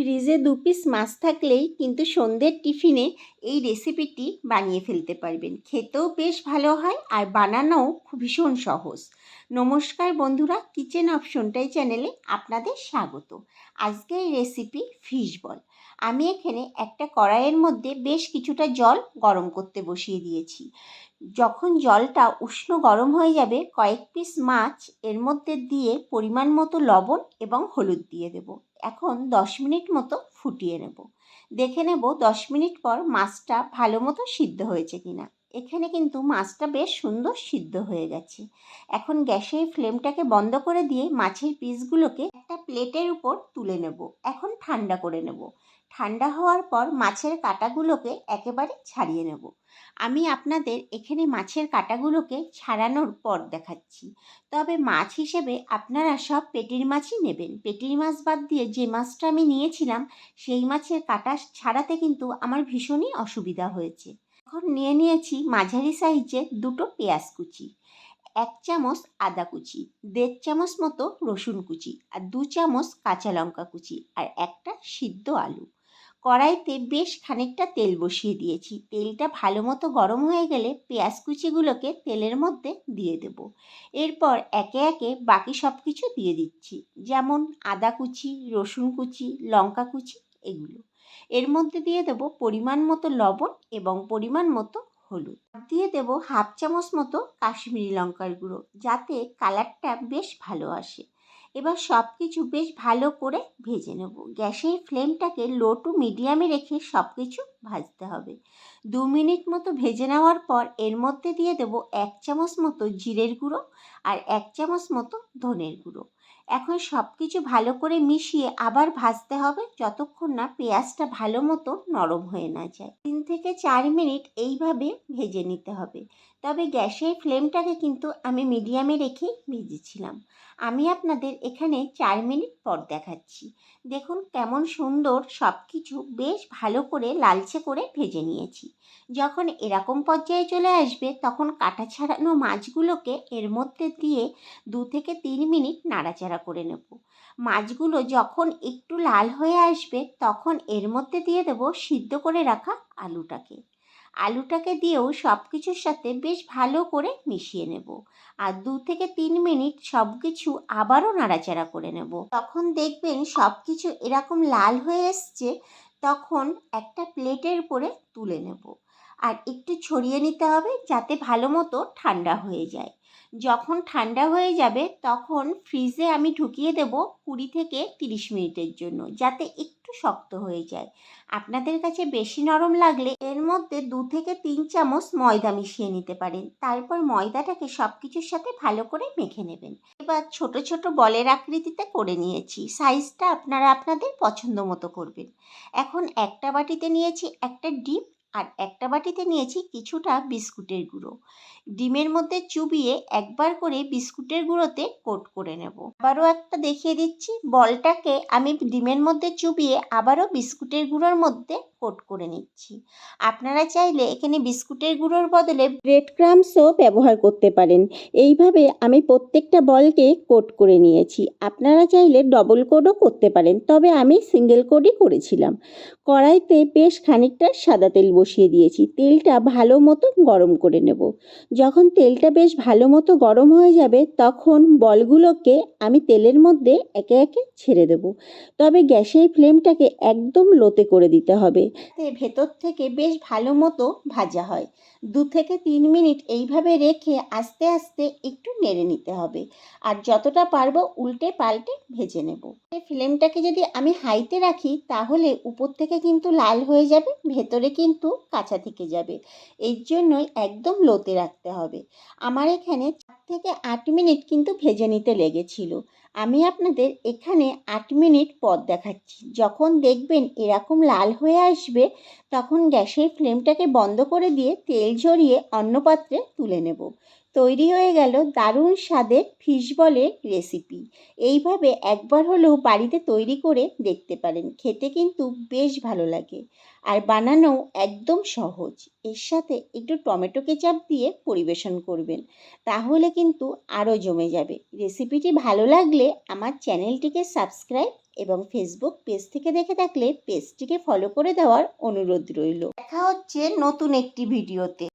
ফ্রিজে 2 পিস মাছ থাকলেই কিন্তু সন্ধ্যের টিফিনে এই রেসিপিটি বানিয়ে ফেলতে পারবেন। খেতেও বেশ ভালো হয় আর বানানোও ভীষণ সহজ। নমস্কার বন্ধুরা, কিচেন অপশনটাই চ্যানেলে আপনাদের স্বাগত। আজকে এই রেসিপি ফিশ বল। আমি এখানে একটা কড়াইয়ের মধ্যে বেশ কিছুটা জল গরম করতে বসিয়ে দিয়েছি। যখন জলটা উষ্ণ গরম হয়ে যাবে, কয়েক পিস মাছ এর মধ্যে দিয়ে পরিমাণ মতো লবণ এবং হলুদ দিয়ে দেব। এখন 10 মিনিট মতো ফুটিয়ে নেব। দেখে নেব 10 মিনিট পর মাছটা ভালো মতো সিদ্ধ হয়েছে কিনা। এখানে কিন্তু মাছটা বেশ সুন্দর সিদ্ধ হয়ে গেছে। এখন গ্যাসের ফ্লেমটাকে বন্ধ করে দিয়ে মাছের পিসগুলোকে একটা প্লেটের উপর তুলে নেব। এখন ঠান্ডা করে নেব। ঠান্ডা হওয়ার পর মাছের কাঁটাগুলোকে একেবারে ছাড়িয়ে নেব। আমি আপনাদের এখানে মাছের কাঁটাগুলোকে ছাড়ানোর পর দেখাচ্ছি। তবে মাছ হিসেবে আপনারা সব পেটির মাছই নেবেন। পেটির মাছ বাদ দিয়ে যে মাছটা আমি নিয়েছিলাম সেই মাছের কাঁটা ছাড়াতে কিন্তু আমার ভীষণই অসুবিধা হয়েছে। এখন নিয়েছি মাঝারি সাইজের 2টো পেঁয়াজ কুচি, 1 চামচ আদা কুচি, 1.5 চামচ মতো রসুন কুচি আর 2 চামচ কাঁচা লঙ্কা কুচি আর একটা সিদ্ধ আলু। কড়াইতে বেশ খানিকটা তেল বসিয়ে দিয়েছি। তেলটা ভালো মতো গরম হয়ে গেলে পেঁয়াজ কুচিগুলোকে তেলের মধ্যে দিয়ে দেব। এরপর একে একে বাকি সব কিছু দিয়ে দিচ্ছি, যেমন আদা কুচি, রসুন কুচি, লঙ্কা কুচি, এগুলো। এর মধ্যে দিয়ে দেব পরিমাণ মতো লবণ এবং পরিমাণ মতো হলুদ। দিয়ে দেব 1/2 চামচ মতো কাশ্মীরি লঙ্কার গুঁড়ো, যাতে কালারটা বেশ ভালো আসে। এবার সব কিছু বেশ ভালো করে ভেজে নেব। গ্যাসের ফ্লেমটাকে লো টু মিডিয়ামে রেখে সব কিছু ভাজতে হবে। 2 মিনিট মতো ভেজে নেওয়ার পর এর মধ্যে দিয়ে দেব 1 চামচ মতো জিরের গুঁড়ো আর 1 চামচ মতো ধনের গুঁড়ো। এখন সব কিছু ভালো করে মিশিয়ে আবার ভাজতে হবে যতক্ষণ না পেঁয়াজটা ভালো মতো নরম হয়ে না যায়। 3 থেকে 4 মিনিট এইভাবে ভেজে নিতে হবে। তবে গ্যাসের ফ্লেমটাকে কিন্তু আমি মিডিয়ামে রেখেই ভেজেছিলাম। আমি আপনাদের এখানে 4 মিনিট পর দেখাচ্ছি। দেখুন কেমন সুন্দর সব কিছু বেশ ভালো করে লালচে করে ভেজে নিয়েছি। যখন এরকম পর্যায়ে চলে আসবে তখন কাটা ছাড়ানো মাছগুলোকে এর মধ্যে দিয়ে 2 থেকে 3 মিনিট নাড়াচাড়া করে নেব। মাছগুলো যখন একটু লাল হয়ে আসবে তখন এর মধ্যে দিয়ে দেব সিদ্ধ করে রাখা আলুটাকে দিয়েও সব কিছুর সাথে বেশ ভালো করে মিশিয়ে নেব। আর 2 থেকে 3 মিনিট সব কিছু আবারও নাড়াচাড়া করে নেব। তখন দেখবেন সব কিছু এরকম লাল হয়ে এসছে, তখন একটা প্লেটের উপরে তুলে নেব। আর একটু ছড়িয়ে নিতে হবে যাতে ভালো মতো ঠান্ডা হয়ে যায়। যখন ঠান্ডা হয়ে যাবে তখন ফ্রিজে আমি ঢুকিয়ে দেব 20 থেকে 30 মিনিটের জন্য, যাতে একটু শক্ত হয়ে যায়। আপনাদের কাছে বেশি নরম লাগলে এর মধ্যে 2 থেকে 3 চামচ ময়দা মিশিয়ে নিতে পারেন। তারপর ময়দাটাকে সব কিছুর সাথে ভালো করে মেখে নেবেন। এবার ছোট ছোট বলের আকৃতিতে করে নিয়েছি। সাইজটা আপনারা আপনাদের পছন্দ মতো করবেন। এখন একটা বাটিতে নিয়েছি একটা ডিম আর একটা বাটিতে নিয়েছি কিছুটা বিস্কুটের গুঁড়ো। ডিমের মধ্যে চুবিয়ে একবার করে বিস্কুটের গুঁড়োতে কোট করে নেব। আবারও একটা দেখিয়ে দিচ্ছি, বলটাকে আমি ডিমের মধ্যে চুবিয়ে আবারও বিস্কুটের গুঁড়োর মধ্যে কোট করে নিচ্ছি। আপনারা চাইলে এখানে বিস্কুটের গুঁড়োর বদলে ব্রেড ক্রাম্বসও ব্যবহার করতে পারেন। এইভাবে আমি প্রত্যেকটা বলকে কোট করে নিয়েছি। আপনারা চাইলে ডবল কোটও করতে পারেন, তবে আমি সিঙ্গেল কোটই করেছিলাম। কড়াইতে বেশ খানিকটা সাদা তেল বসিয়ে দিয়েছি। তেলটা ভালো মতো গরম করে নেব। যখন তেলটা বেশ ভালো মতো গরম হয়ে যাবে তখন বলগুলোকে আমি তেলের মধ্যে একে একে ছেড়ে দেব। তবে গ্যাসের ফ্লেমটাকে একদম লোতে করে দিতে হবে, যাতে ভেতর থেকে বেশ ভালো মতো ভাজা হয়। 2 থেকে 3 মিনিট এইভাবে রেখে আস্তে আস্তে একটু নেড়ে নিতে হবে। আর যতটা পারবো উল্টে পাল্টে ভেজে নেব। এই ফ্লেমটাকে যদি আমি হাইতে রাখি তাহলে উপর থেকে কিন্তু লাল হয়ে যাবে, ভেতরে কিন্তু কাঁচা থেকে যাবে। এর জন্যই একদম লোতে রাখতে হবে। আমার এখানে 4 থেকে 8 মিনিট কিন্তু ভেজে নিতে লেগেছিল। আমি আপনাদের এখানে 8 মিনিট পর দেখাচ্ছি। যখন দেখবেন এরকম লাল হয়ে আসবে তখন গ্যাসের ফ্লেমটাকে বন্ধ করে দিয়ে তেল ঝরিয়ে অন্য পাত্রে তুলে নেব। তৈরি হয়ে গেল দারুণ স্বাদের ফিশ বলের রেসিপি। এইভাবে একবার হলেও বাড়িতে তৈরি করে দেখতে পারেন। খেতে কিন্তু বেশ ভালো লাগে আর বানানো একদম সহজ। এর সাথে একটু টমেটো কেচাপ দিয়ে পরিবেশন করবেন, তাহলে কিন্তু আরও জমে যাবে। রেসিপিটি ভালো লাগলে আমার চ্যানেলটিকে সাবস্ক্রাইব এবং ফেসবুক পেজ থেকে দেখে থাকলে পেজটিকে ফলো করে দেওয়ার অনুরোধ রইল। দেখা হচ্ছে নতুন একটি ভিডিওতে।